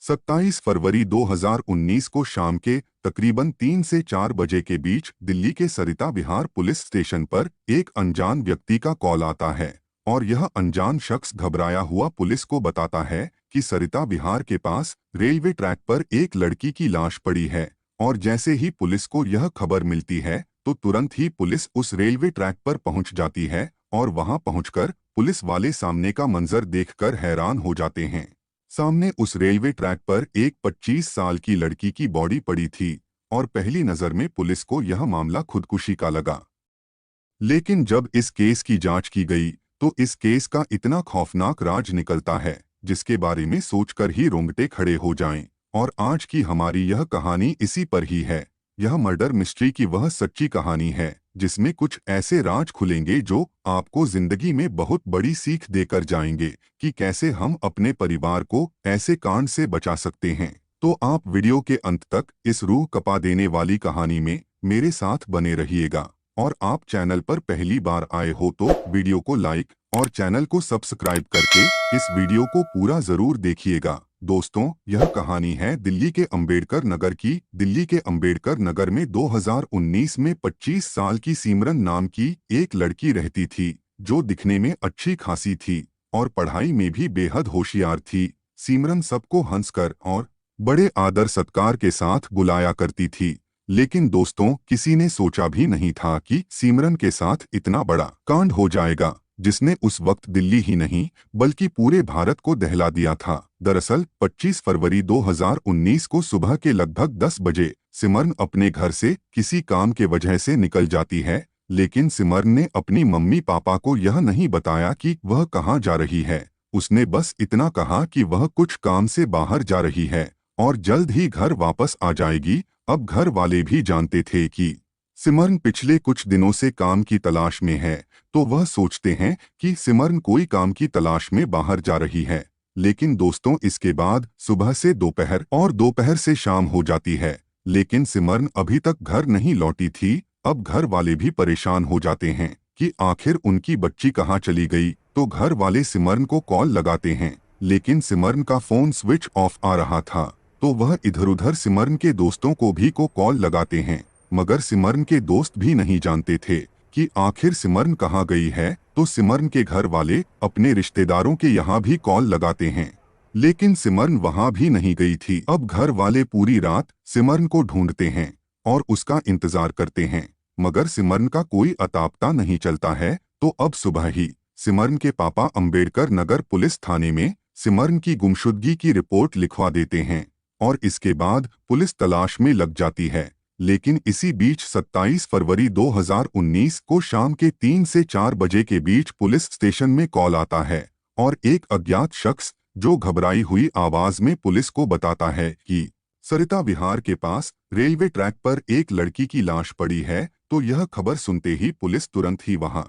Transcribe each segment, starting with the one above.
27 फरवरी 2019 को शाम के तकरीबन 3 से 4 बजे के बीच दिल्ली के सरिता विहार पुलिस स्टेशन पर एक अनजान व्यक्ति का कॉल आता है और यह अनजान शख्स घबराया हुआ पुलिस को बताता है कि सरिता विहार के पास रेलवे ट्रैक पर एक लड़की की लाश पड़ी है। और जैसे ही पुलिस को यह खबर मिलती है तो तुरंत ही पुलिस उस रेलवे ट्रैक पर पहुंच जाती है और वहां पहुंचकर पुलिस वाले सामने का मंजर देखकर हैरान हो जाते हैं। सामने उस रेलवे ट्रैक पर एक 25 साल की लड़की की बॉडी पड़ी थी और पहली नजर में पुलिस को यह मामला खुदकुशी का लगा। लेकिन जब इस केस की जांच की गई तो इस केस का इतना खौफनाक राज निकलता है जिसके बारे में सोचकर ही रोंगटे खड़े हो जाएं। और आज की हमारी यह कहानी इसी पर ही है। यह मर्डर मिस्ट्री की वह सच्ची कहानी है जिसमें कुछ ऐसे राज खुलेंगे जो आपको जिंदगी में बहुत बड़ी सीख देकर जाएंगे कि कैसे हम अपने परिवार को ऐसे कांड से बचा सकते हैं। तो आप वीडियो के अंत तक इस रूह कपा देने वाली कहानी में मेरे साथ बने रहिएगा। और आप चैनल पर पहली बार आए हो तो वीडियो को लाइक और चैनल को सब्सक्राइब करके इस वीडियो को पूरा जरूर देखिएगा। दोस्तों, यह कहानी है दिल्ली के अंबेडकर नगर की। दिल्ली के अंबेडकर नगर में 2019 में 25 साल की सिमरन नाम की एक लड़की रहती थी जो दिखने में अच्छी खासी थी और पढ़ाई में भी बेहद होशियार थी। सिमरन सबको हंसकर और बड़े आदर सत्कार के साथ बुलाया करती थी। लेकिन दोस्तों, किसी ने सोचा भी नहीं था कि सिमरन के साथ इतना बड़ा कांड हो जाएगा जिसने उस वक्त दिल्ली ही नहीं बल्कि पूरे भारत को दहला दिया था। दरअसल 25 फरवरी 2019 को सुबह के लगभग 10 बजे सिमरन अपने घर से किसी काम के वजह से निकल जाती है। लेकिन सिमरन ने अपनी मम्मी पापा को यह नहीं बताया कि वह कहाँ जा रही है। उसने बस इतना कहा कि वह कुछ काम से बाहर जा रही है और जल्द ही घर वापस आ जाएगी। अब घर वाले भी जानते थे कि सिमरन पिछले कुछ दिनों से काम की तलाश में है, तो वह सोचते हैं कि सिमरन कोई काम की तलाश में बाहर जा रही है। लेकिन दोस्तों, इसके बाद सुबह से दोपहर और दोपहर से शाम हो जाती है, लेकिन सिमरन अभी तक घर नहीं लौटी थी। अब घर वाले भी परेशान हो जाते हैं कि आखिर उनकी बच्ची कहाँ चली गई। तो घर वाले सिमरन को कॉल लगाते हैं, लेकिन सिमरन का फोन स्विच ऑफ आ रहा था। तो वह इधर उधर सिमरन के दोस्तों को भी कॉल लगाते हैं, मगर सिमरन के दोस्त भी नहीं जानते थे कि आखिर सिमरन कहाँ गई है। तो सिमरन के घर वाले अपने रिश्तेदारों के यहाँ भी कॉल लगाते हैं, लेकिन सिमरन वहाँ भी नहीं गई थी। अब घर वाले पूरी रात सिमरन को ढूंढते हैं और उसका इंतजार करते हैं, मगर सिमरन का कोई अता पता नहीं चलता है। तो अब सुबह ही सिमरन के पापा अंबेडकर नगर पुलिस थाने में सिमरन की गुमशुदगी की रिपोर्ट लिखवा देते हैं और इसके बाद पुलिस तलाश में लग जाती है। लेकिन इसी बीच 27 फरवरी 2019 को शाम के 3 से 4 बजे के बीच पुलिस स्टेशन में कॉल आता है और एक अज्ञात शख्स जो घबराई हुई आवाज में पुलिस को बताता है कि सरिता विहार के पास रेलवे ट्रैक पर एक लड़की की लाश पड़ी है। तो यह खबर सुनते ही पुलिस तुरंत ही वहां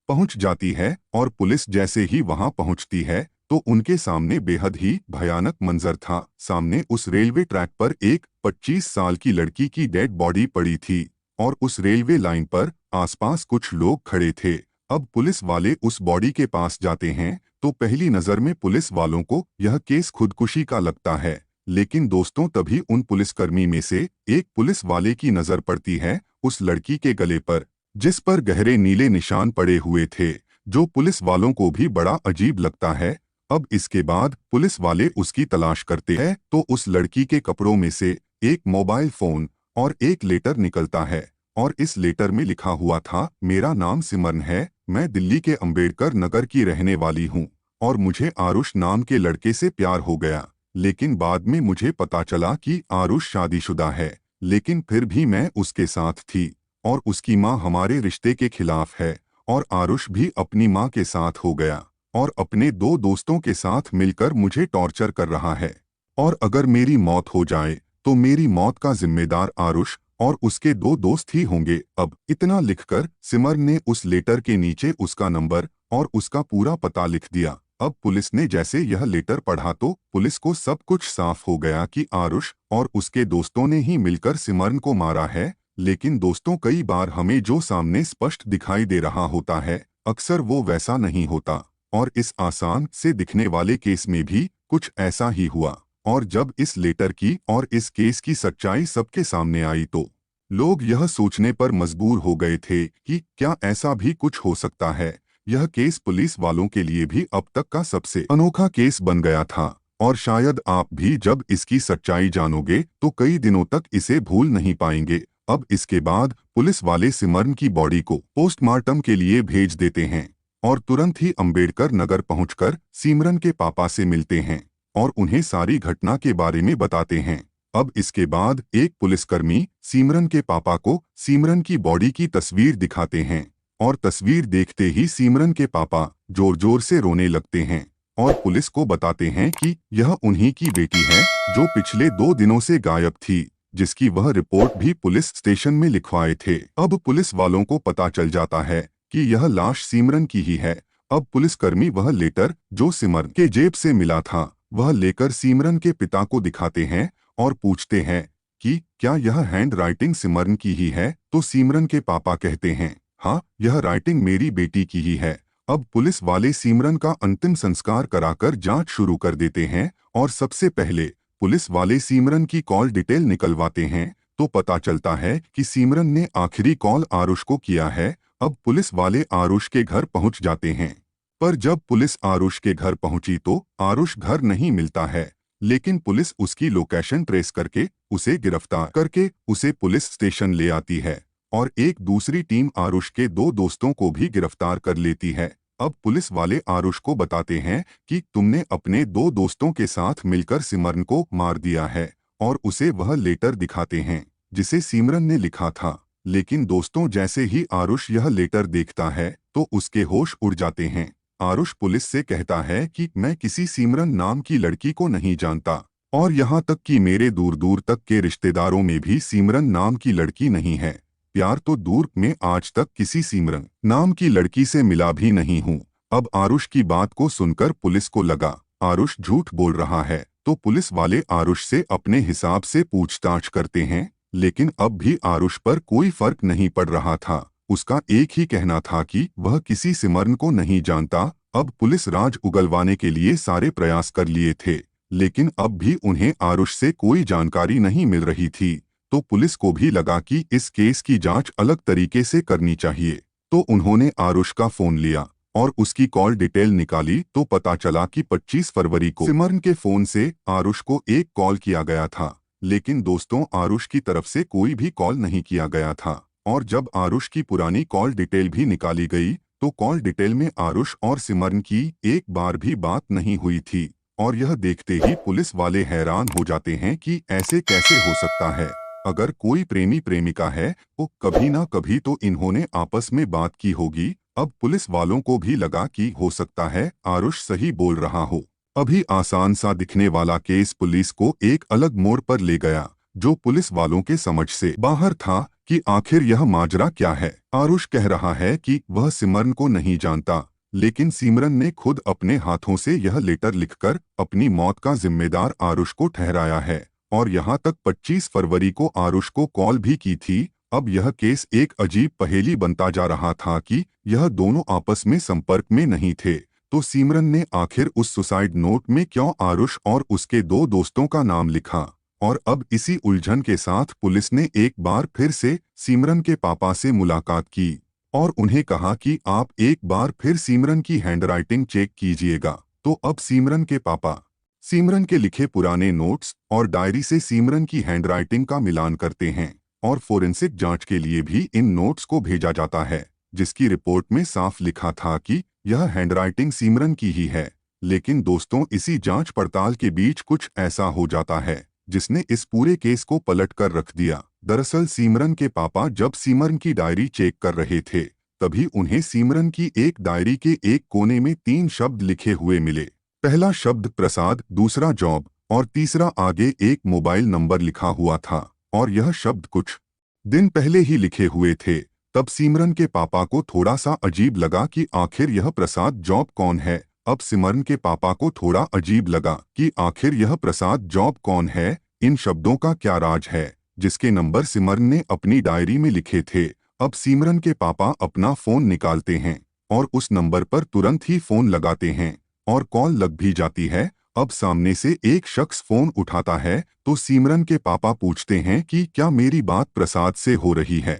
पहुंच जाती है और पुलिस जैसे ही वहां पहुंचती है तो उनके सामने बेहद ही भयानक मंजर था। सामने उस रेलवे ट्रैक पर एक 25 साल की लड़की की डेड बॉडी पड़ी थी और उस रेलवे लाइन पर आसपास कुछ लोग खड़े थे। अब पुलिस वाले उस बॉडी के पास जाते हैं तो पहली नजर में पुलिस वालों को यह केस खुदकुशी का लगता है। लेकिन दोस्तों, तभी उन पुलिसकर्मी में से एक पुलिस वाले की नजर पड़ती है उस लड़की के गले पर, जिस पर गहरे नीले निशान पड़े हुए थे, जो पुलिस वालों को भी बड़ा अजीब लगता है। अब इसके बाद पुलिस वाले उसकी तलाश करते हैं तो उस लड़की के कपड़ों में से एक मोबाइल फोन और एक लेटर निकलता है और इस लेटर में लिखा हुआ था, मेरा नाम सिमरन है, मैं दिल्ली के अंबेडकर नगर की रहने वाली हूँ और मुझे आरुष नाम के लड़के से प्यार हो गया। लेकिन बाद में मुझे पता चला कि आरुष शादीशुदा है, लेकिन फिर भी मैं उसके साथ थी और उसकी माँ हमारे रिश्ते के खिलाफ है और आरुष भी अपनी माँ के साथ हो गया और अपने दो दोस्तों के साथ मिलकर मुझे टॉर्चर कर रहा है। और अगर मेरी मौत हो जाए तो मेरी मौत का जिम्मेदार आरुष और उसके दो दोस्त ही होंगे। अब इतना लिखकर सिमरन ने उस लेटर के नीचे उसका नंबर और उसका पूरा पता लिख दिया। अब पुलिस ने जैसे यह लेटर पढ़ा तो पुलिस को सब कुछ साफ हो गया कि आरुष और उसके दोस्तों ने ही मिलकर सिमरन को मारा है। लेकिन दोस्तों, कई बार हमें जो सामने स्पष्ट दिखाई दे रहा होता है अक्सर वो वैसा नहीं होता और इस आसान से दिखने वाले केस में भी कुछ ऐसा ही हुआ। और जब इस लेटर की और इस केस की सच्चाई सबके सामने आई तो लोग यह सोचने पर मजबूर हो गए थे कि क्या ऐसा भी कुछ हो सकता है। यह केस पुलिस वालों के लिए भी अब तक का सबसे अनोखा केस बन गया था और शायद आप भी जब इसकी सच्चाई जानोगे तो कई दिनों तक इसे भूल नहीं पाएंगे। अब इसके बाद पुलिस वाले सिमरन की बॉडी को पोस्टमार्टम के लिए भेज देते हैं और तुरंत ही अंबेडकर नगर पहुंचकर सिमरन के पापा से मिलते हैं और उन्हें सारी घटना के बारे में बताते हैं। अब इसके बाद एक पुलिसकर्मी सिमरन के पापा को सिमरन की बॉडी की तस्वीर दिखाते हैं और तस्वीर देखते ही सिमरन के पापा जोर जोर से रोने लगते हैं और पुलिस को बताते हैं कि यह उन्हीं की बेटी है जो पिछले 2 दिनों से गायब थी, जिसकी वह रिपोर्ट भी पुलिस स्टेशन में लिखवाए थे। अब पुलिस वालों को पता चल जाता है कि यह लाश सिमरन की ही है। अब पुलिसकर्मी वह लेटर जो सिमरन के जेब से मिला था वह लेकर सिमरन के पिता को दिखाते हैं और पूछते हैं कि क्या यह हैंड राइटिंग सिमरन की ही है। तो सिमरन के पापा कहते हैं, हाँ, यह राइटिंग मेरी बेटी की ही है। अब पुलिस वाले सिमरन का अंतिम संस्कार कराकर जांच शुरू कर देते हैं और सबसे पहले पुलिस वाले सिमरन की कॉल डिटेल निकलवाते हैं तो पता चलता है कि सिमरन ने आखिरी कॉल आरुष को किया है। अब पुलिस वाले आरुष के घर पहुंच जाते हैं, पर जब पुलिस आरुष के घर पहुंची तो आरुष घर नहीं मिलता है, लेकिन पुलिस उसकी लोकेशन ट्रेस करके उसे गिरफ्तार करके उसे पुलिस स्टेशन ले आती है और एक दूसरी टीम आरुष के 2 दोस्तों को भी गिरफ्तार कर लेती है। अब पुलिस वाले आरुष को बताते हैं कि तुमने अपने 2 दोस्तों के साथ मिलकर सिमरन को मार दिया है और उसे वह लेटर दिखाते हैं जिसे सिमरन ने लिखा था। लेकिन दोस्तों जैसे ही आरुष यह लेटर देखता है तो उसके होश उड़ जाते हैं। आरुष पुलिस से कहता है कि मैं किसी सिमरन नाम की लड़की को नहीं जानता और यहाँ तक कि मेरे दूर दूर तक के रिश्तेदारों में भी सिमरन नाम की लड़की नहीं है। प्यार तो दूर में आज तक किसी सिमरन नाम की लड़की से मिला भी नहीं हूँ। अब आरुष की बात को सुनकर पुलिस को लगा आरुष झूठ बोल रहा है तो पुलिस वाले आरुष से अपने हिसाब से पूछताछ करते हैं, लेकिन अब भी आरुष पर कोई फर्क नहीं पड़ रहा था। उसका एक ही कहना था कि वह किसी सिमरन को नहीं जानता। अब पुलिस राज उगलवाने के लिए सारे प्रयास कर लिए थे, लेकिन अब भी उन्हें आरुष से कोई जानकारी नहीं मिल रही थी। तो पुलिस को भी लगा कि इस केस की जांच अलग तरीके से करनी चाहिए। तो उन्होंने आरुष का फोन लिया और उसकी कॉल डिटेल निकाली तो पता चला कि 25 फरवरी को सिमरन के फोन से आरुष को एक कॉल किया गया था, लेकिन दोस्तों आरुष की तरफ से कोई भी कॉल नहीं किया गया था। और जब आरुष की पुरानी कॉल डिटेल भी निकाली गई तो कॉल डिटेल में आरुष और सिमरन की एक बार भी बात नहीं हुई थी। और यह देखते ही पुलिस वाले हैरान हो जाते हैं कि ऐसे कैसे हो सकता है। अगर कोई प्रेमी प्रेमिका है तो कभी ना कभी तो इन्होंने आपस में बात की होगी। अब पुलिस वालों को भी लगा कि हो सकता है आरुष सही बोल रहा हो। अभी आसान सा दिखने वाला केस पुलिस को एक अलग मोड़ पर ले गया जो पुलिस वालों के समझ से बाहर था कि आखिर यह माजरा क्या है। आरुष कह रहा है कि वह सिमरन को नहीं जानता, लेकिन सिमरन ने खुद अपने हाथों से यह लेटर लिखकर अपनी मौत का जिम्मेदार आरुष को ठहराया है और यहाँ तक 25 फरवरी को आरुष को कॉल भी की थी। अब यह केस एक अजीब पहेली बनता जा रहा था कि यह दोनों आपस में संपर्क में नहीं थे, तो सिमरन ने आखिर उस सुसाइड नोट में क्यों आरुष और उसके 2 दोस्तों का नाम लिखा। और अब इसी उलझन के साथ पुलिस ने एक बार फिर से सिमरन के पापा से मुलाकात की और उन्हें कहा कि आप एक बार फिर सिमरन की हैंडराइटिंग चेक कीजिएगा। तो अब सिमरन के पापा सिमरन के लिखे पुराने नोट्स और डायरी से सिमरन की हैंडराइटिंग का मिलान करते हैं और फोरेंसिक जांच के लिए भी इन नोट्स को भेजा जाता है, जिसकी रिपोर्ट में साफ लिखा था कि यह हैंडराइटिंग सिमरन की ही है। लेकिन दोस्तों इसी जांच पड़ताल के बीच कुछ ऐसा हो जाता है जिसने इस पूरे केस को पलट कर रख दिया। दरअसल सिमरन के पापा जब सिमरन की डायरी चेक कर रहे थे तभी उन्हें सिमरन की एक डायरी के एक कोने में 3 शब्द लिखे हुए मिले। पहला शब्द प्रसाद, दूसरा जॉब और तीसरा आगे एक मोबाइल नंबर लिखा हुआ था और यह शब्द कुछ दिन पहले ही लिखे हुए थे। तब सिमरन के पापा को थोड़ा सा अजीब लगा कि आखिर यह प्रसाद जॉब कौन है। अब सिमरन के पापा को थोड़ा अजीब लगा कि आखिर यह प्रसाद जॉब कौन है, इन शब्दों का क्या राज है जिसके नंबर सिमरन ने अपनी डायरी में लिखे थे। अब सिमरन के पापा अपना फोन निकालते हैं और उस नंबर पर तुरंत ही फोन लगाते हैं और कॉल लग भी जाती है अब सामने से एक शख्स फोन उठाता है तो सिमरन के पापा पूछते हैं कि क्या मेरी बात प्रसाद से हो रही है।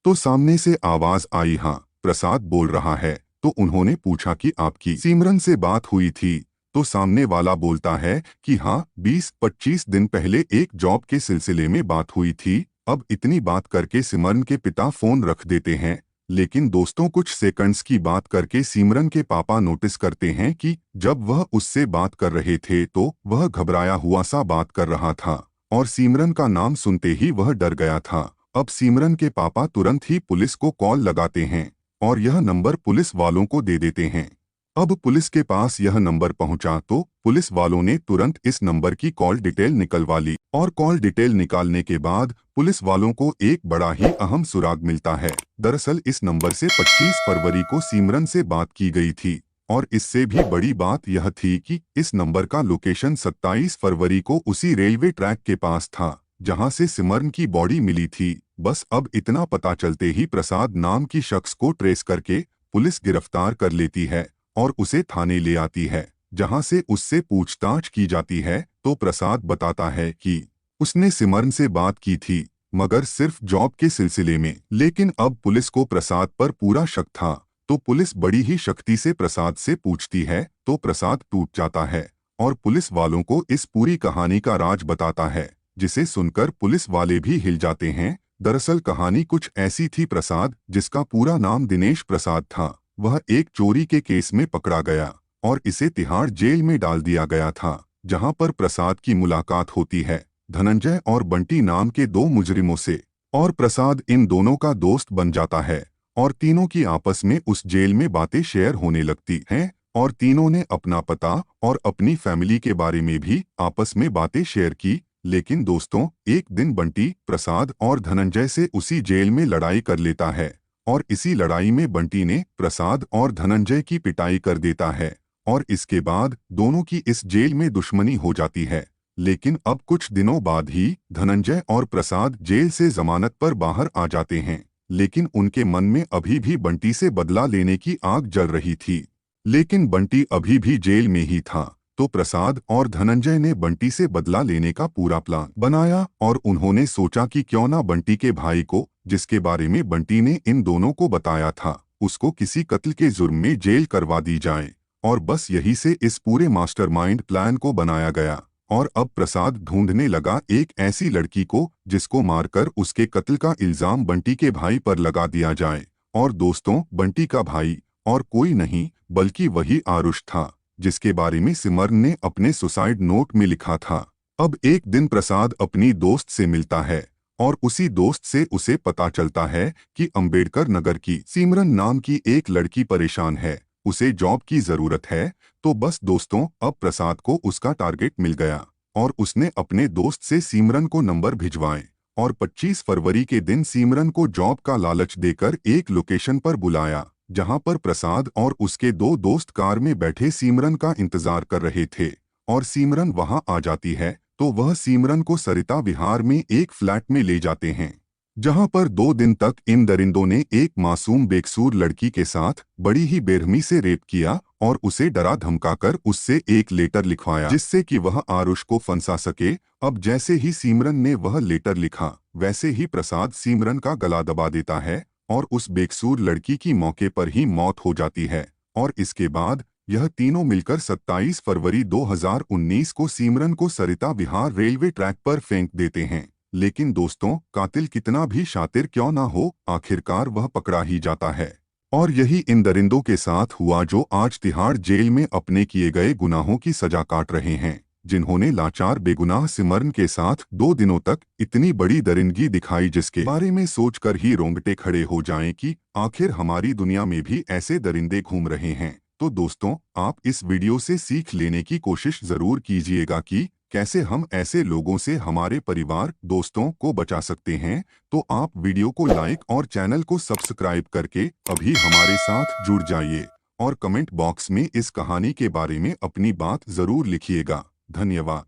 तो सामने से आवाज आई, हाँ प्रसाद बोल रहा है। तो उन्होंने पूछा कि आपकी सिमरन से बात हुई थी। तो सामने वाला बोलता है कि हाँ 20-25 दिन पहले एक जॉब के सिलसिले में बात हुई थी। अब इतनी बात करके सिमरन के पिता फोन रख देते हैं। लेकिन दोस्तों कुछ सेकंड्स की बात करके सिमरन के पापा नोटिस करते हैं कि जब वह उससे बात कर रहे थे तो वह घबराया हुआ सा बात कर रहा था और सिमरन का नाम सुनते ही वह डर गया था। अब सिमरन के पापा तुरंत ही पुलिस को कॉल लगाते हैं और यह नंबर पुलिस वालों को दे देते हैं। अब पुलिस के पास यह नंबर पहुंचा तो पुलिस वालों ने तुरंत इस नंबर की कॉल डिटेल निकलवा ली और कॉल डिटेल निकालने के बाद पुलिस वालों को एक बड़ा ही अहम सुराग मिलता है। दरअसल इस नंबर से 25 फरवरी को सिमरन से बात की गई थी और इससे भी बड़ी बात यह थी कि इस नंबर का लोकेशन 27 फरवरी को उसी रेलवे ट्रैक के पास था जहां से सिमरन की बॉडी मिली थी। बस अब इतना पता चलते ही प्रसाद नाम की शख्स को ट्रेस करके पुलिस गिरफ्तार कर लेती है और उसे थाने ले आती है, जहां से उससे पूछताछ की जाती है। तो प्रसाद बताता है कि उसने सिमरन से बात की थी मगर सिर्फ जॉब के सिलसिले में। लेकिन अब पुलिस को प्रसाद पर पूरा शक था तो पुलिस बड़ी ही सख्ती से प्रसाद से पूछती है तो प्रसाद टूट जाता है और पुलिस वालों को इस पूरी कहानी का राज बताता है, जिसे सुनकर पुलिस वाले भी हिल जाते हैं। दरअसल कहानी कुछ ऐसी थी, प्रसाद जिसका पूरा नाम दिनेश प्रसाद था वह एक चोरी के केस में पकड़ा गया और इसे तिहाड़ जेल में डाल दिया गया था, जहां पर प्रसाद की मुलाकात होती है धनंजय और बंटी नाम के दो मुजरिमों से और प्रसाद इन दोनों का दोस्त बन जाता है और तीनों की आपस में उस जेल में बातें शेयर होने लगती हैं और तीनों ने अपना पता और अपनी फैमिली के बारे में भी आपस में बातें शेयर की। लेकिन दोस्तों एक दिन बंटी प्रसाद और धनंजय से उसी जेल में लड़ाई कर लेता है और इसी लड़ाई में बंटी ने प्रसाद और धनंजय की पिटाई कर देता है और इसके बाद दोनों की इस जेल में दुश्मनी हो जाती है। लेकिन अब कुछ दिनों बाद ही धनंजय और प्रसाद जेल से जमानत पर बाहर आ जाते हैं, लेकिन उनके मन में अभी भी बंटी से बदला लेने की आग जल रही थी। लेकिन बंटी अभी भी जेल में ही था तो प्रसाद और धनंजय ने बंटी से बदला लेने का पूरा प्लान बनाया और उन्होंने सोचा कि क्यों ना बंटी के भाई को, जिसके बारे में बंटी ने इन दोनों को बताया था, उसको किसी कत्ल के जुर्म में जेल करवा दी जाए। और बस यही से इस पूरे मास्टरमाइंड प्लान को बनाया गया और अब प्रसाद ढूंढने लगा एक ऐसी लड़की को जिसको मारकर उसके कत्ल का इल्जाम बंटी के भाई पर लगा दिया जाए। और दोस्तों बंटी का भाई और कोई नहीं बल्कि वही आरुष था, जिसके बारे में सिमरन ने अपने सुसाइड नोट में लिखा था। अब एक दिन प्रसाद अपनी दोस्त से मिलता है और उसी दोस्त से उसे पता चलता है कि अंबेडकर नगर की सिमरन नाम की एक लड़की परेशान है, उसे जॉब की जरूरत है। तो बस दोस्तों अब प्रसाद को उसका टारगेट मिल गया और उसने अपने दोस्त से सिमरन को नंबर भिजवाए और 25 फरवरी के दिन सिमरन को जॉब का लालच देकर एक लोकेशन पर बुलाया, जहां पर प्रसाद और उसके दो दोस्त कार में बैठे सिमरन का इंतजार कर रहे थे। और सिमरन वहां आ जाती है तो वह सिमरन को सरिता विहार में एक फ्लैट में ले जाते हैं, जहां पर 2 दिन तक इन दरिंदों ने एक मासूम बेकसूर लड़की के साथ बड़ी ही बेरहमी से रेप किया और उसे डरा धमकाकर उससे एक लेटर लिखवाया जिससे कि वह आरुष को फंसा सके। अब जैसे ही सिमरन ने वह लेटर लिखा वैसे ही प्रसाद सिमरन का गला दबा देता है और उस बेकसूर लड़की की मौके पर ही मौत हो जाती है। और इसके बाद यह तीनों मिलकर 27 फरवरी 2019 को सिमरन को सरिता विहार रेलवे ट्रैक पर फेंक देते हैं। लेकिन दोस्तों कातिल कितना भी शातिर क्यों ना हो, आखिरकार वह पकड़ा ही जाता है। और यही इन दरिंदों के साथ हुआ जो आज तिहाड़ जेल में अपने किए गए गुनाहों की सजा काट रहे हैं, जिन्होंने लाचार बेगुनाह सिमरन के साथ 2 दिनों तक इतनी बड़ी दरिंदगी दिखाई जिसके बारे में सोचकर ही रोंगटे खड़े हो जाएं कि आखिर हमारी दुनिया में भी ऐसे दरिंदे घूम रहे हैं। तो दोस्तों आप इस वीडियो से सीख लेने की कोशिश जरूर कीजिएगा कि कैसे हम ऐसे लोगों से हमारे परिवार दोस्तों को बचा सकते हैं। तो आप वीडियो को लाइक और चैनल को सब्सक्राइब करके अभी हमारे साथ जुड़ जाइए और कमेंट बॉक्स में इस कहानी के बारे में अपनी बात जरूर लिखिएगा। धन्यवाद।